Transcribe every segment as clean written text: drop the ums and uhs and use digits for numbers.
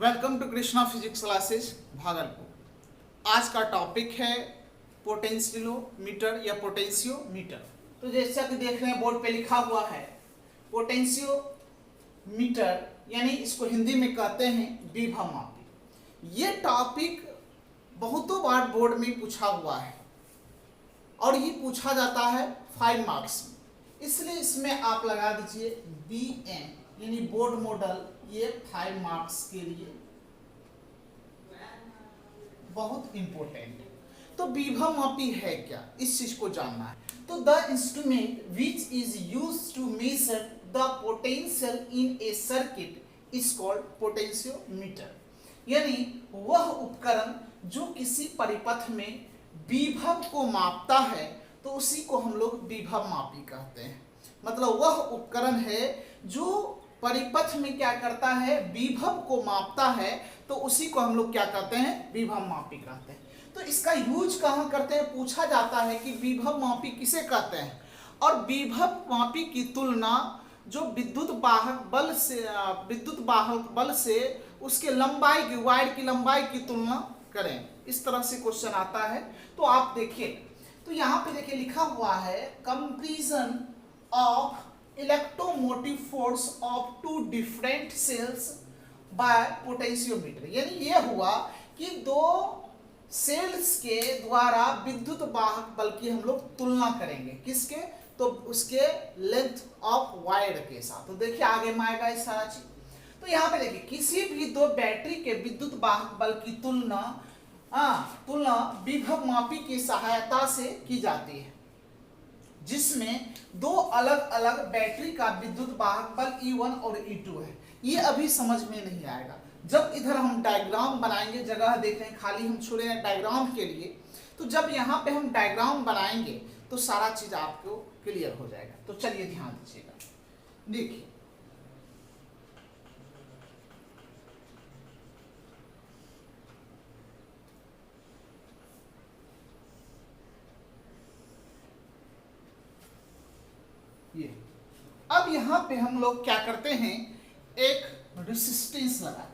Welcome to Krishna physics classes Bhagalpur. आज का topic है पोटेंशियोमीटर या पोटेंशियोमीटर। तो जैसा कि देख रहे हैं बोर्ड पे लिखा हुआ है पोटेंशियोमीटर, यानी इसको हिंदी में कहते हैं विभव मापी। ये टॉपिक बहुतों बार बोर्ड में पूछा हुआ है और ये पूछा जाता है 5 मार्क्स में, इसलिए इसमें आप लगा दीजिए BM यानी बोर्ड मॉडल। ये 5 मार्क्स के लिए बहुत इंपॉर्टेंट है। तो विभव मापी है क्या, इस चीज को जानना है। तो the instrument which is used to measure the potential in a circuit is called potentiometer, यानी वह उपकरण जो किसी परिपथ में विभव को मापता है तो उसी को हम लोग विभव मापी कहते हैं। मतलब वह उपकरण है जो परिपथ में क्या करता है, विभव को मापता है, तो उसी को हम लोग क्या कहते हैं, विभव मापी कहते हैं। तो इसका यूज कहाँ करते हैं, पूछा जाता है कि विभव मापी किसे कहते हैं। और विभव मापी की तुलना जो विद्युत वाहक बल से उसके लंबाई की, वायर की लंबाई की तुलना करें, इस तरह से क्वेश्चन आता है। तो आप देखिए, तो यहाँ पे देखिए लिखा हुआ है comparison of electromotive force of 2 different cells by potentiometer, यानी ये हुआ कि 2 सेल्स के द्वारा विद्युत वाहक बल की हम लोग तुलना करेंगे। किसके, तो उसके लेंथ ऑफ वायर के साथ। तो देखिए आगे में आएगा इस सारा चीज। तो यहाँ पे देखिए किसी भी 2 बैटरी के विद्युत वाहक बल की तुलना विभव मापी की सहायता से की जाती है, जिसमें 2 अलग अलग बैटरी का विद्युत वाहक बल E1 और E2 है। ये अभी समझ में नहीं आएगा, जब इधर हम डायग्राम बनाएंगे, जगह देख रहे हैं खाली हम छोड़े हैं डायग्राम के लिए, तो जब यहाँ पे हम डायग्राम बनाएंगे तो सारा चीज आपको क्लियर हो जाएगा। तो चलिए ध्यान दीजिएगा, देखिए ये अब यहां पे हम लोग क्या करते हैं, एक रेसिस्टेंस लगाते हैं।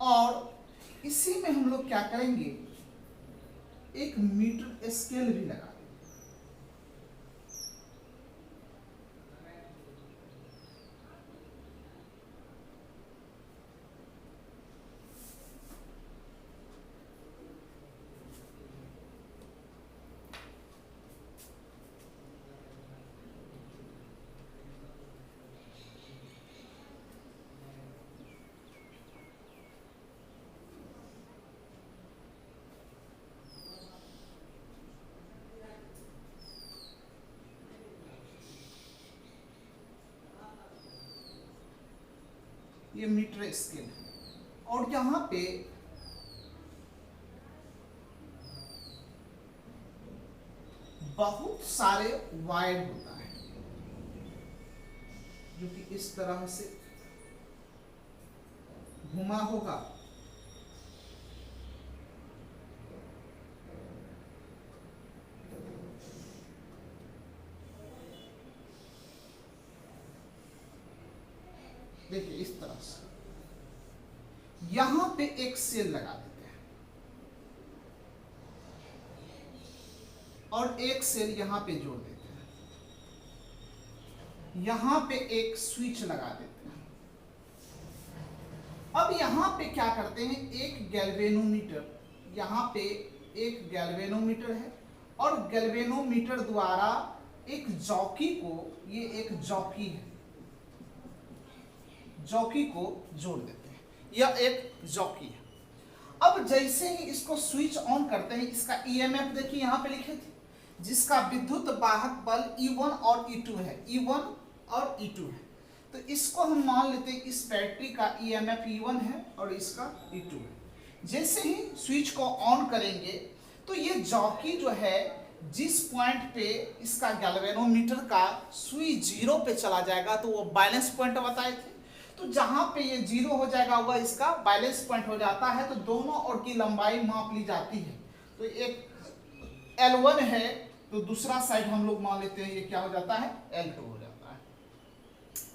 और इसी में हम लोग क्या करेंगे, एक मीटर स्केल भी लगा देंगे। ये मीटर स्केल है और यहाँ पे बहुत सारे वायर होता है जो कि इस तरह से घुमा होगा। देखिए इस तरह से यहां पे एक सेल लगा देते हैं और एक सेल यहां पे जोड़ देते हैं, यहां पे एक स्विच लगा देते हैं। अब यहां पे क्या करते हैं, एक गैल्वेनोमीटर, यहां पे एक गैल्वेनोमीटर है और गैल्वेनोमीटर द्वारा एक जॉकी को, ये एक जॉकी है, जॉकी को जोड़ देते हैं, यह एक जॉकी है। अब जैसे ही इसको स्विच ऑन करते हैं, इसका EMF देखिए यहाँ पे लिखे थे, जिसका विद्युत वाहक बल E1 और E2 है, E1 और E2 है। तो इसको हम मान लेते हैं इस बैटरी का EMF E1 है और इसका E2 है। जैसे ही स्विच को ऑन करेंगे तो ये जॉकी जो है, जिस पॉइंट पे इसका गैल्वेनोमीटर का सुई 0 पे चला जाएगा तो वो बैलेंस पॉइंट बताए थे, तो जहां पे ये 0 हो जाएगा वह इसका बैलेंस पॉइंट हो जाता है। तो दोनों ओर की लंबाई माप ली जाती है। तो एक L1 है तो दूसरा साइड हम लोग मान लेते हैं ये क्या हो जाता है, L2 हो जाता है,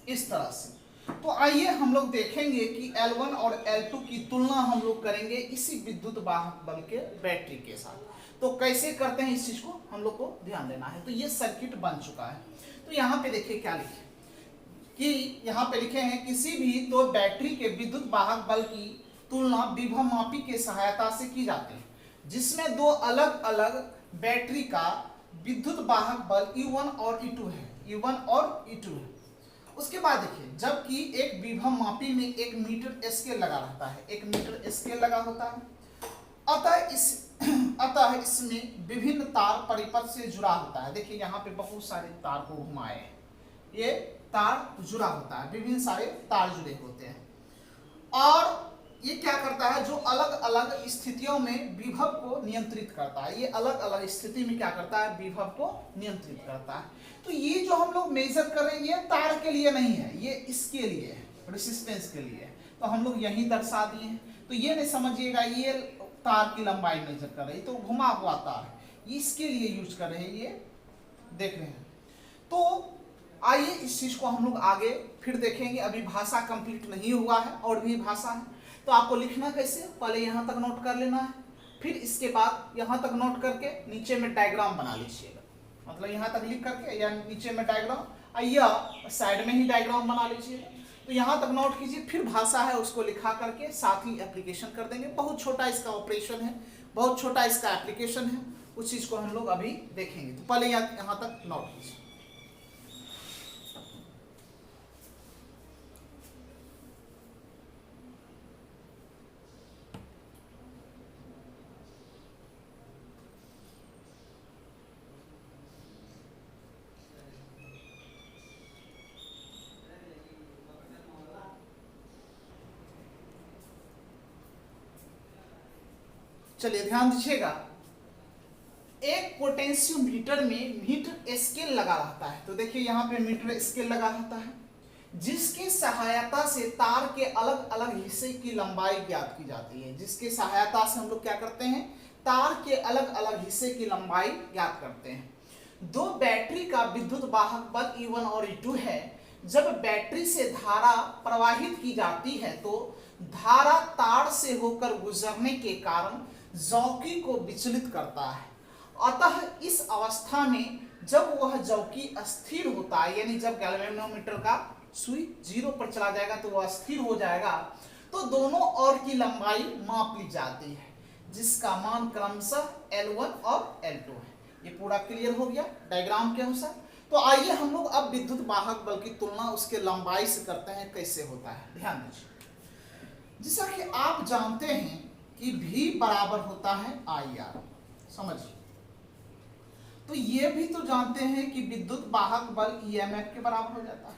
इस तरह से। तो आइए हम लोग देखेंगे कि L1 और L2 की तुलना हम लोग करेंगे इसी विद्युत वाहक बल के बैटरी के साथ। तो कैसे करते हैं इस चीज को हम लोग को ध्यान देना है। तो ये सर्किट बन चुका है। तो यहाँ पे देखिए क्या लिखे कि यहाँ पे लिखे हैं किसी भी दो बैटरी के विद्युत वाहक बल की तुलना विभवमापी के सहायता से की जाती है, जिसमें दो अलग अलग बैटरी का विद्युत वाहक बल E1 और E2 है, E1 और E2 है। उसके बाद देखिए जबकि एक विभवमापी में एक मीटर स्केल लगा रहता है, एक मीटर स्केल लगा होता है, अतः इसमें विभिन्न तार परिपथ से जुड़ा होता है। देखिए यहाँ पे बहुत सारे तार को घुमाए हैं, ये तार जुड़ा होता है, विभिन्न सारे तार जुड़े होते हैं, और ये क्या करता है, जो अलग अलग स्थितियों में विभव को नियंत्रित करता है। ये अलग अलग स्थिति में क्या करता है, विभव को नियंत्रित करता है। तो ये जो हम लोग मेजर कर रहे हैं ये तार के लिए नहीं है, ये इसके लिए है, रेसिस्टेंस के लिए। तो हम लोग यही दर्शा दिए हैं। तो ये नहीं समझिएगा ये तार की लंबाई मेजर कर रहे हैं, तो घुमा हुआ तार है, इसके लिए यूज कर रहे हैं, ये देख रहे हैं। तो आइए इस चीज को हम लोग आगे फिर देखेंगे। अभी भाषा कंप्लीट नहीं हुआ है और भी भाषा है। तो आपको लिखना कैसे, पहले यहाँ तक नोट कर लेना है, फिर इसके बाद यहाँ तक नोट करके नीचे में डायग्राम बना लीजिएगा। मतलब यहाँ तक लिख करके या नीचे में डायग्राम या साइड में ही डायग्राम बना लीजिएगा। तो यहाँ तक नोट कीजिए, फिर भाषा है उसको लिखा करके साथ ही एप्लीकेशन कर देंगे। बहुत छोटा इसका ऑपरेशन है, बहुत छोटा इसका एप्लीकेशन है, उस चीज को हम लोग अभी देखेंगे। तो पहले यहाँ तक नोट कीजिए। चलिए ध्यान दीजिएगा, एक पोटेंशियोमीटर में मीटर स्केल लगा रहता है। तो देखिए यहाँ पे मीटर स्केल लगा रहता है, जिसकी सहायता से तार के अलग अलग हिस्से की लंबाई ज्ञात की जाती है। जिसकी सहायता से हम लोग क्या करते हैं, तार के अलग अलग हिस्से की लंबाई ज्ञात करते हैं। दो बैटरी का विद्युत वाहक बल E1 और E2 है। जब बैटरी से धारा प्रवाहित की जाती है तो धारा तार से होकर गुजरने के कारण जौकी को विचलित करता है। अतः इस अवस्था में जब वह जौकी अस्थिर होता है, यानी जब गैल्वेनोमीटर का सुई 0 पर चला जाएगा तो वह अस्थिर हो जाएगा, तो दोनों ओर की लंबाई माप ली जाती है, जिसका मान क्रमशः L1 और L2 है। ये पूरा क्लियर हो गया डायग्राम के अनुसार। तो आइए हम लोग अब विद्युत वाहक बल की तुलना उसके लंबाई से करते हैं, कैसे होता है ध्यान दीजिए। जैसा कि आप जानते हैं कि V बराबर होता है IR, समझिए। तो ये भी तो जानते हैं कि विद्युत वाहक बल EMF के बराबर हो जाता है।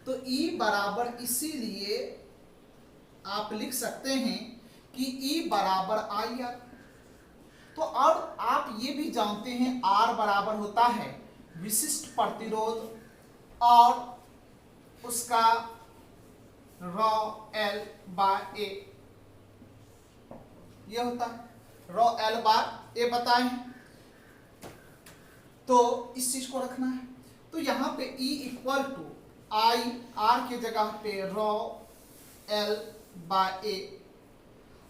तो E बराबर, इसीलिए आप लिख सकते हैं कि E बराबर IR। तो अब आप ये भी जानते हैं R बराबर होता है विशिष्ट प्रतिरोध और उसका ρ L/A, ये होता है ρ L/A बताए हैं। तो इस चीज को रखना है। तो यहाँ पे E equal to I, R के जगह पे ρ L/A,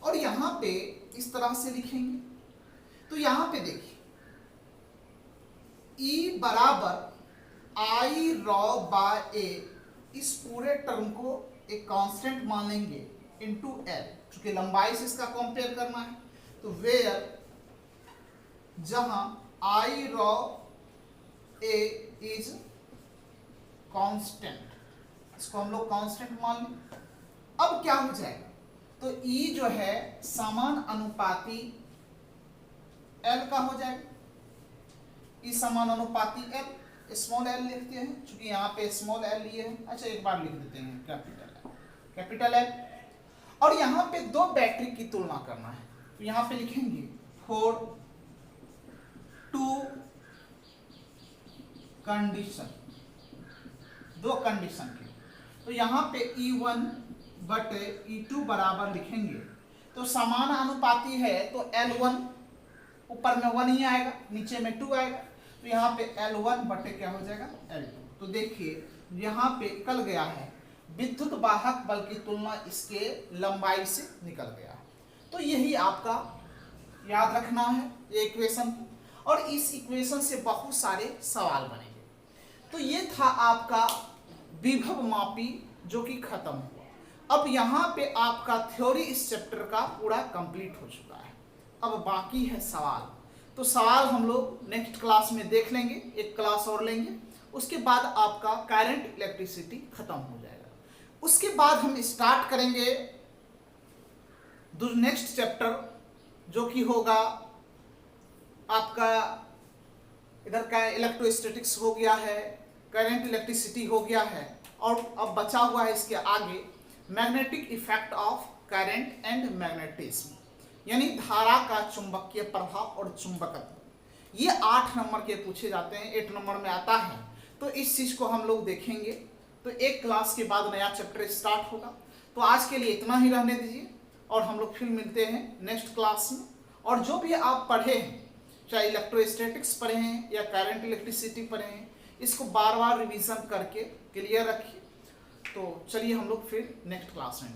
और यहाँ पे इस तरह से लिखेंगे। तो यहाँ पे देखिए E बराबर I ρ/A, इस पूरे टर्म को एक कांस्टेंट मान लेंगे इनटू L, चूंकि लंबाई से इसका कंपेयर करना है। तो वेयर जहां I ρ/A इज कांस्टेंट, इसको हम लोग कांस्टेंट मान लें। अब क्या हो जाएगा, तो E जो है समान अनुपाती L का हो जाएगा। E समान अनुपाती L, स्मॉल L लिखते हैं क्योंकि यहाँ पे स्मॉल L लिए हैं। अच्छा एक बार लिख देते हैं कैपिटल L। और यहाँ पे दो बैटरी की तुलना करना है। तो यहाँ पे लिखेंगे फॉर टू कंडीशन, दो कंडीशन के। तो यहाँ पे E1 बटे E2 बराबर लिखेंगे। तो समान अनुपाती है तो L1 ऊपर में 1 ही आएगा, नीचे में 2 आएगा, तो यहाँ पे L1 बटे क्या हो जाएगा L2। तो देखिए यहाँ पे निकल गया है विद्युत वाहक बल की तुलना इसके लंबाई से निकल गया है। तो यही आपका याद रखना है ये इक्वेशन, और इस इक्वेशन से बहुत सारे सवाल बनेंगे। तो ये था आपका विभव मापी जो कि खत्म हुआ। अब यहाँ पे आपका थ्योरी इस चैप्टर का पूरा कंप्लीट हो चुका है। अब बाकी है सवाल, तो सवाल हम लोग नेक्स्ट क्लास में देख लेंगे, एक क्लास और लेंगे, उसके बाद आपका करंट इलेक्ट्रिसिटी खत्म हो जाएगा। उसके बाद हम स्टार्ट करेंगे नेक्स्ट चैप्टर जो कि होगा आपका, इधर का इलेक्ट्रोस्टैटिक्स हो गया है, करंट इलेक्ट्रिसिटी हो गया है, और अब बचा हुआ है इसके आगे magnetic effect of current and magnetism, यानी धारा का चुंबकीय प्रभाव और चुंबकत्व। ये 8 नंबर के पूछे जाते हैं, 8 नंबर में आता है, तो इस चीज को हम लोग देखेंगे। तो एक क्लास के बाद नया चैप्टर स्टार्ट होगा। तो आज के लिए इतना ही रहने दीजिए, और हम लोग फिर मिलते हैं नेक्स्ट क्लास में। और जो भी आप पढ़े हैं, चाहे इलेक्ट्रोस्टैटिक्स पढ़े हैं या करंट इलेक्ट्रिसिटी पढ़े हैं, इसको बार बार रिवीजन करके क्लियर रखिए। तो चलिए हम लोग फिर नेक्स्ट क्लास में